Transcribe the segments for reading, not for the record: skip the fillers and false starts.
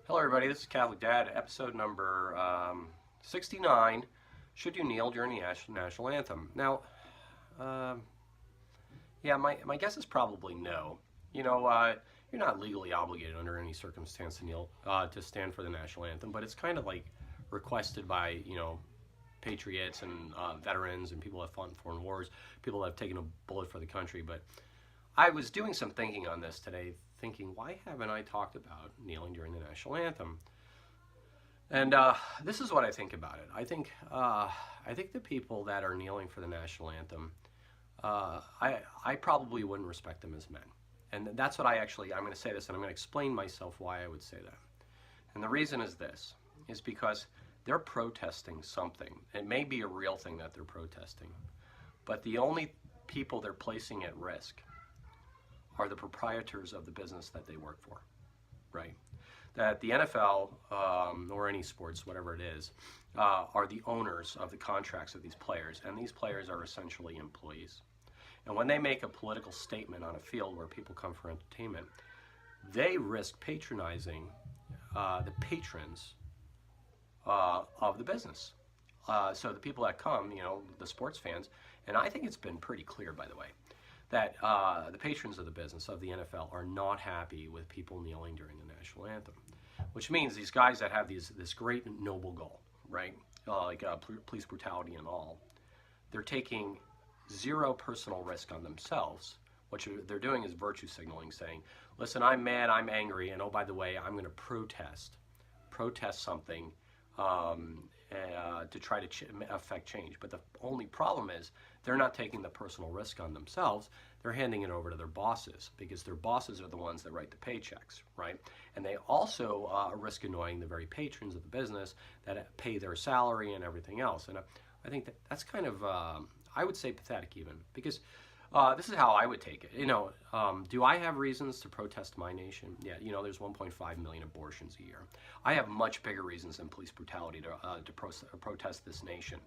Hello everybody, this is Catholic Dad, episode number 69, Should You Kneel During the National Anthem? Now, yeah, my guess is probably no. You're not legally obligated under any circumstance to kneel, to stand for the National Anthem, but it's kind of like requested by, patriots and veterans and people that fought in foreign wars, people that have taken a bullet for the country. But I was doing some thinking on this today, thinking, why haven't I talked about kneeling during the national anthem? And this is what I think about it. I think the people that are kneeling for the national anthem, I probably wouldn't respect them as men. And that's what I'm going to say this, and I'm going to explain myself why I would say that. And the reason is this, is because they're protesting something. It may be a real thing that they're protesting, but the only people they're placing at risk are the proprietors of the business that they work for, right? That the NFL or any sports, whatever it is, are the owners of the contracts of these players, and these players are essentially employees. And when they make a political statement on a field where people come for entertainment, they risk patronizing the patrons of the business. So the people that come, the sports fans, and I think it's been pretty clear, by the way, that the patrons of the business of the NFL are not happy with people kneeling during the national anthem, which means these guys that have this great noble goal, right, like police brutality and all, they're taking zero personal risk on themselves. What they're doing is virtue signaling, saying, listen, I'm mad, I'm angry, and oh, by the way, I'm going to protest something to try to affect change. But the only problem is they're not taking the personal risk on themselves. They're handing it over to their bosses, because their bosses are the ones that write the paychecks, right? And they also risk annoying the very patrons of the business that pay their salary and everything else. And I think that's kind of, I would say, pathetic even, because this is how I would take it. Do I have reasons to protest my nation? Yeah, there's 1.5 million abortions a year. I have much bigger reasons than police brutality to protest this nation.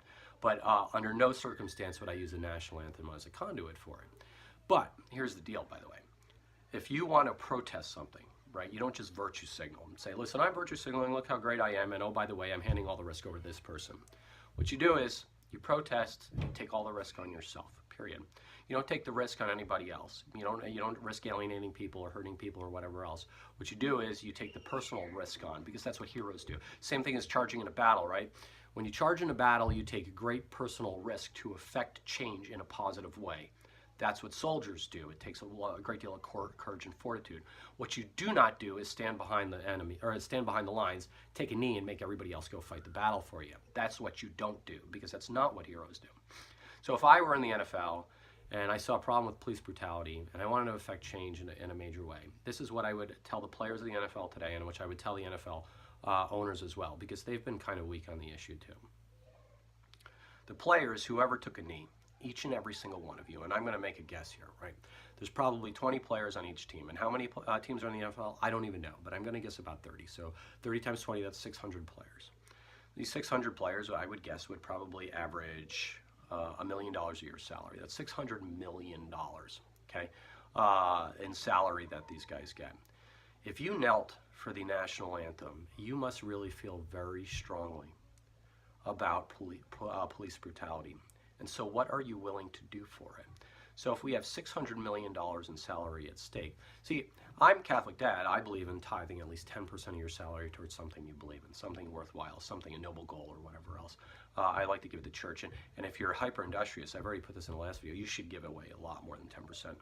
But under no circumstance would I use the national anthem as a conduit for it. But here's the deal, by the way. If you want to protest something, right, you don't just virtue signal and say, listen, I'm virtue signaling, look how great I am, and oh, by the way, I'm handing all the risk over to this person. What you do is you protest and you take all the risk on yourself, period. You don't take the risk on anybody else. You don't risk alienating people or hurting people or whatever else. What you do is you take the personal risk on, because that's what heroes do. Same thing as charging in a battle, right? When you charge in a battle, you take a great personal risk to affect change in a positive way. That's what soldiers do. It takes a great deal of courage and fortitude. What you do not do is stand behind the enemy, or stand behind the lines, take a knee and make everybody else go fight the battle for you. That's what you don't do, because that's not what heroes do. So if I were in the NFL and I saw a problem with police brutality and I wanted to affect change in a major way, this is what I would tell the players of the NFL today, and which I would tell the NFL owners as well, because they've been kind of weak on the issue too. The players, whoever took a knee, each and every single one of you, and I'm going to make a guess here, right? There's probably 20 players on each team. And how many teams are in the NFL? I don't even know, but I'm going to guess about 30. So 30 times 20, that's 600 players. These 600 players, I would guess, would probably average $1 million a year salary. That's $600 million, okay, in salary that these guys get. If you knelt for the national anthem, you must really feel very strongly about police brutality. And so what are you willing to do for it? So if we have $600 million in salary at stake, see, I'm Catholic Dad. I believe in tithing at least 10% of your salary towards something you believe in, something worthwhile, something, a noble goal or whatever else. I like to give to church. And if you're hyper-industrious, I've already put this in the last video, you should give away a lot more than 10%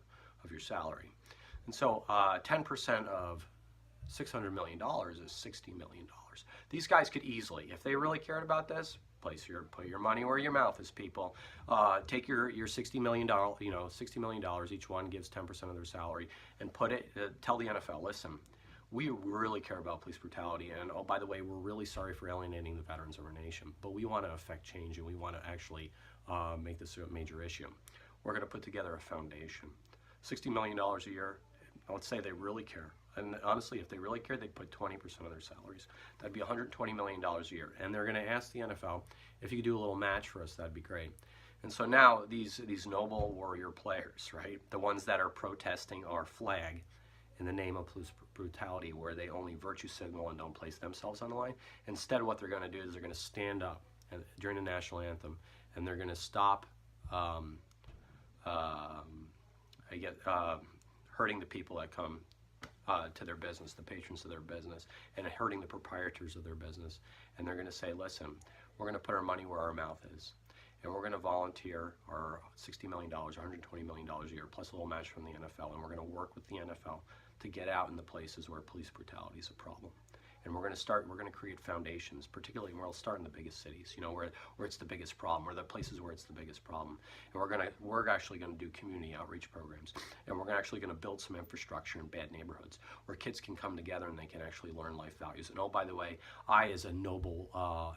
of your salary. And so 10% of $600 million is $60 million. These guys could easily, if they really cared about this, put your money where your mouth is, people. Take your $60 million, $60 million, each one gives 10% of their salary, and put it, tell the NFL, listen, we really care about police brutality, and oh, by the way, we're really sorry for alienating the veterans of our nation, but we want to affect change, and we want to actually make this a major issue. We're going to put together a foundation. $60 million a year, let's say they really care. And honestly, if they really cared, they'd put 20% of their salaries. That'd be $120 million a year. And they're going to ask the NFL, if you could do a little match for us, that'd be great. And so now these noble warrior players, right, the ones that are protesting our flag in the name of police brutality, where they only virtue signal and don't place themselves on the line. Instead, what they're going to do is they're going to stand up during the national anthem, and they're going to stop hurting the people that come to their business, the patrons of their business, and hurting the proprietors of their business. And they're going to say, listen, we're going to put our money where our mouth is. And we're going to volunteer our $60 million, $120 million a year, plus a little match from the NFL. And we're going to work with the NFL to get out in the places where police brutality is a problem. And we're going to create foundations, particularly, we'll start in the biggest cities, you know, where it's the biggest problem, or the places where it's the biggest problem. And we're actually going to do community outreach programs. And we're actually going to build some infrastructure in bad neighborhoods where kids can come together and they can actually learn life values. And oh, by the way, I, as a noble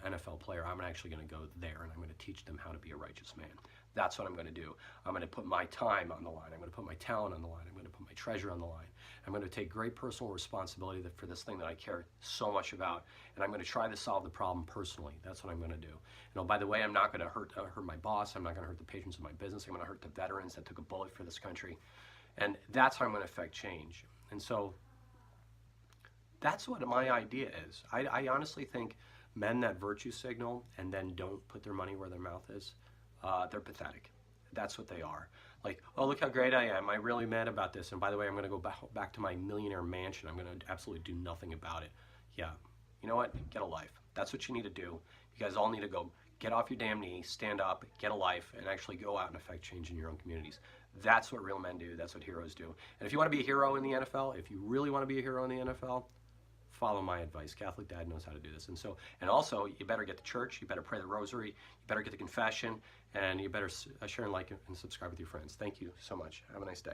NFL player, I'm actually going to go there and I'm going to teach them how to be a righteous man. That's what I'm going to do. I'm going to put my time on the line. I'm going to put my talent on the line. I'm going to put my treasure on the line. I'm going to take great personal responsibility for this thing that I care so much about, and I'm going to try to solve the problem personally. That's what I'm going to do. And oh, by the way, I'm not going to hurt my boss. I'm not going to hurt the patrons of my business. I'm going to hurt the veterans that took a bullet for this country. And that's how I'm going to affect change. And so that's what my idea is. I honestly think men that virtue signal and then don't put their money where their mouth is, they're pathetic. That's what they are. Like, oh, look how great I am. I'm really mad about this. And by the way, I'm going to go back to my millionaire mansion. I'm going to absolutely do nothing about it. Yeah. You know what? Get a life. That's what you need to do. You guys all need to go get off your damn knees, stand up, get a life, and actually go out and affect change in your own communities. That's what real men do. That's what heroes do. And if you want to be a hero in the NFL, if you really want to be a hero in the NFL, follow my advice. Catholic Dad knows how to do this. And also, you better get to church, you better pray the rosary, you better get to confession, and you better share and like and subscribe with your friends. Thank you so much. Have a nice day.